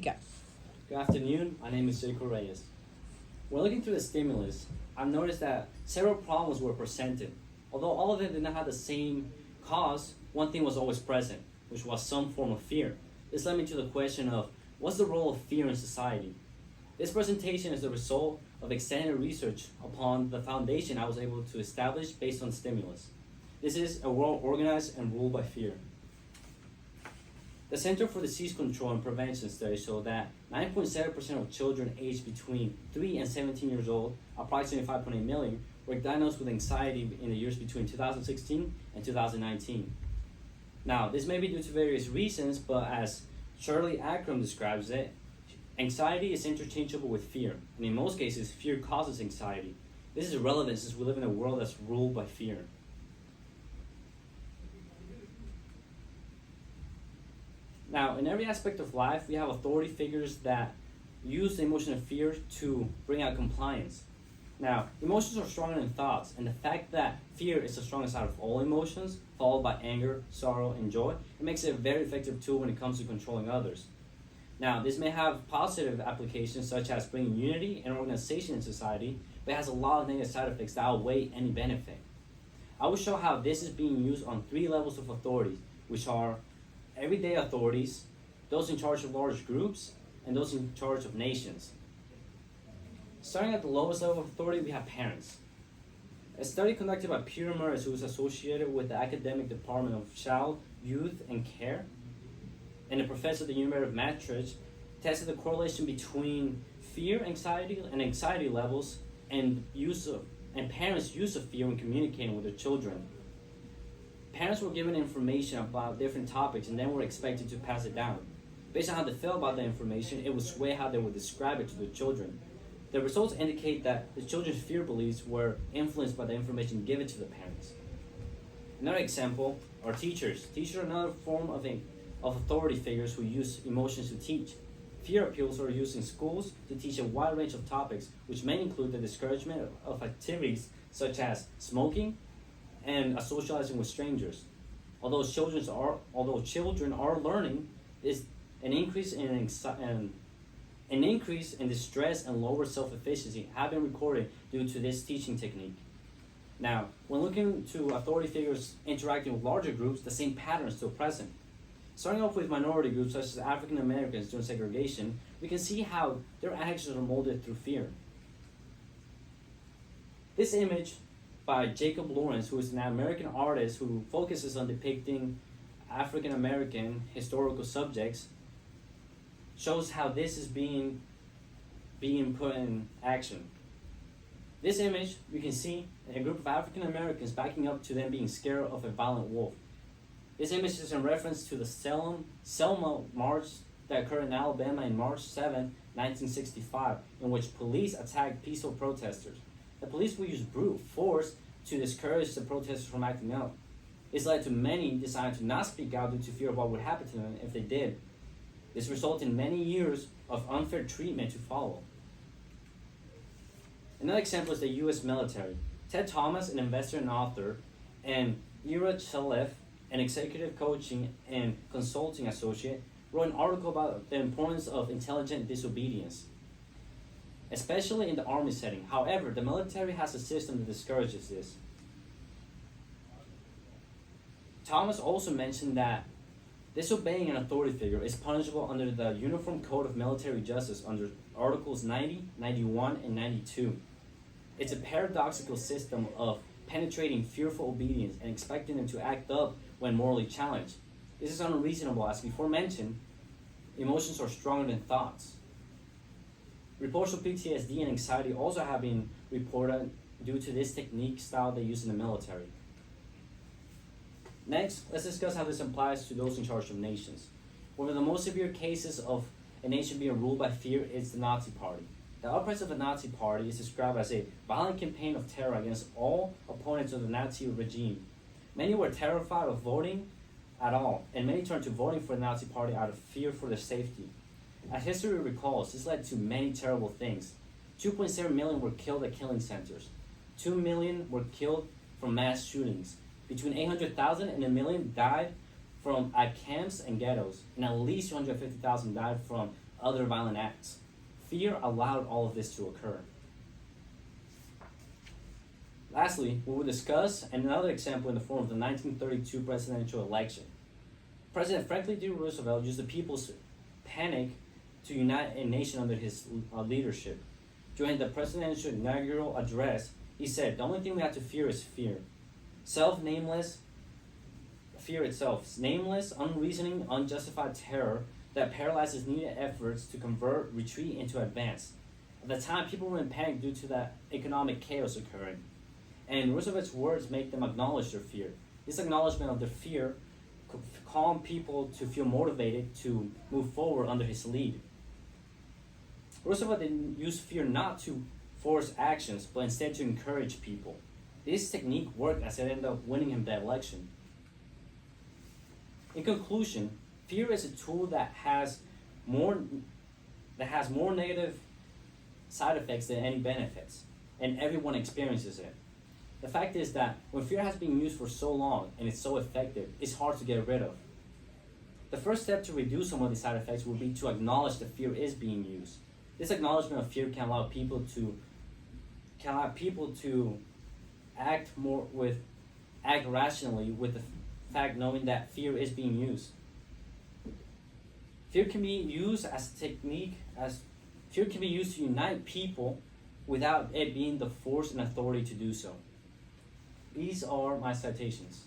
Go. Good afternoon, my name is Jacob Reyes. When looking through the stimulus, I've noticed that several problems were presented. Although all of them did not have the same cause, one thing was always present, which was some form of fear. This led me to the question of, what's the role of fear in society? This presentation is the result of extended research upon the foundation I was able to establish based on stimulus. This is a world organized and ruled by fear. The Center for Disease Control and Prevention studies show that 9.7% of children aged between 3 and 17 years old, approximately 5.8 million, were diagnosed with anxiety in the years between 2016 and 2019. Now, this may be due to various reasons, but as Shirley Akram describes it, anxiety is interchangeable with fear, and in most cases, fear causes anxiety. This is relevant since we live in a world that's ruled by fear. Now, in every aspect of life, we have authority figures that use the emotion of fear to bring out compliance. Now, emotions are stronger than thoughts, and the fact that fear is the strongest out of all emotions, followed by anger, sorrow, and joy, it makes it a very effective tool when it comes to controlling others. Now, this may have positive applications such as bringing unity and organization in society, but it has a lot of negative side effects that outweigh any benefit. I will show how this is being used on 3 levels of authority, which are everyday authorities, those in charge of large groups, and those in charge of nations. Starting at the lowest level of authority, we have parents. A study conducted by Peter Murray, who is associated with the Academic Department of Child, Youth, and Care, and a professor at the University of Maastricht, tested the correlation between fear, anxiety, and anxiety levels and parents' use of fear when communicating with their children. Parents were given information about different topics and then were expected to pass it down. Based on how they felt about the information, it would sway how they would describe it to their children. The results indicate that the children's fear beliefs were influenced by the information given to the parents. Another example are teachers. Teachers are another form of authority figures who use emotions to teach. Fear appeals are used in schools to teach a wide range of topics, which may include the discouragement of activities such as smoking, and socializing with strangers. Although children are learning, is an increase in distress and lower self-efficacy have been recorded due to this teaching technique. Now, when looking to authority figures interacting with larger groups, the same pattern is still present. Starting off with minority groups such as African Americans during segregation, we can see how their actions are molded through fear. This image by Jacob Lawrence, who is an American artist who focuses on depicting African American historical subjects, shows how this is being put in action. This image, you can see a group of African Americans backing up to them being scared of a violent wolf. This image is in reference to the Selma March that occurred in Alabama in March 7, 1965, in which police attacked peaceful protesters. The police will use brute force to discourage the protesters from acting out. This led to many deciding to not speak out due to fear of what would happen to them if they did. This resulted in many years of unfair treatment to follow. Another example is the U.S. military. Ted Thomas, an investor and author, and Ira Chalef, an executive coaching and consulting associate, wrote an article about the importance of intelligent disobedience, especially in the army setting. However, the military has a system that discourages this. Thomas also mentioned that disobeying an authority figure is punishable under the Uniform Code of Military Justice under Articles 90, 91, and 92. It's a paradoxical system of penetrating fearful obedience and expecting them to act up when morally challenged. This is unreasonable, as before mentioned, emotions are stronger than thoughts. Reports of PTSD and anxiety also have been reported due to this technique style they use in the military. Next, let's discuss how this applies to those in charge of nations. One of the most severe cases of a nation being ruled by fear is the Nazi Party. The uprise of the Nazi Party is described as a violent campaign of terror against all opponents of the Nazi regime. Many were terrified of voting at all, and many turned to voting for the Nazi Party out of fear for their safety. As history recalls, this led to many terrible things. 2.7 million were killed at killing centers. 2 million were killed from mass shootings. Between 800,000 and 1 million died from at camps and ghettos, and at least 250,000 died from other violent acts. Fear allowed all of this to occur. Lastly, we will discuss another example in the form of the 1932 presidential election. President Franklin D. Roosevelt used the people's panic to unite a nation under his leadership. During the presidential inaugural address, he said, "The only thing we have to fear is fear. Fear itself, nameless, unreasoning, unjustified terror that paralyzes needed efforts to convert retreat into advance." At the time, people were in panic due to that economic chaos occurring. And Roosevelt's words make them acknowledge their fear. This acknowledgement of their fear calmed people to feel motivated to move forward under his lead. Roosevelt didn't use fear not to force actions, but instead to encourage people. This technique worked as it ended up winning him the election. In conclusion, fear is a tool that has more negative side effects than any benefits, and everyone experiences it. The fact is that when fear has been used for so long and it's so effective, it's hard to get rid of. The first step to reduce some of these side effects would be to acknowledge that fear is being used. This acknowledgement of fear can allow people to act rationally with the fact knowing that fear is being used. Fear can be used to unite people without it being the force and authority to do so. These are my citations.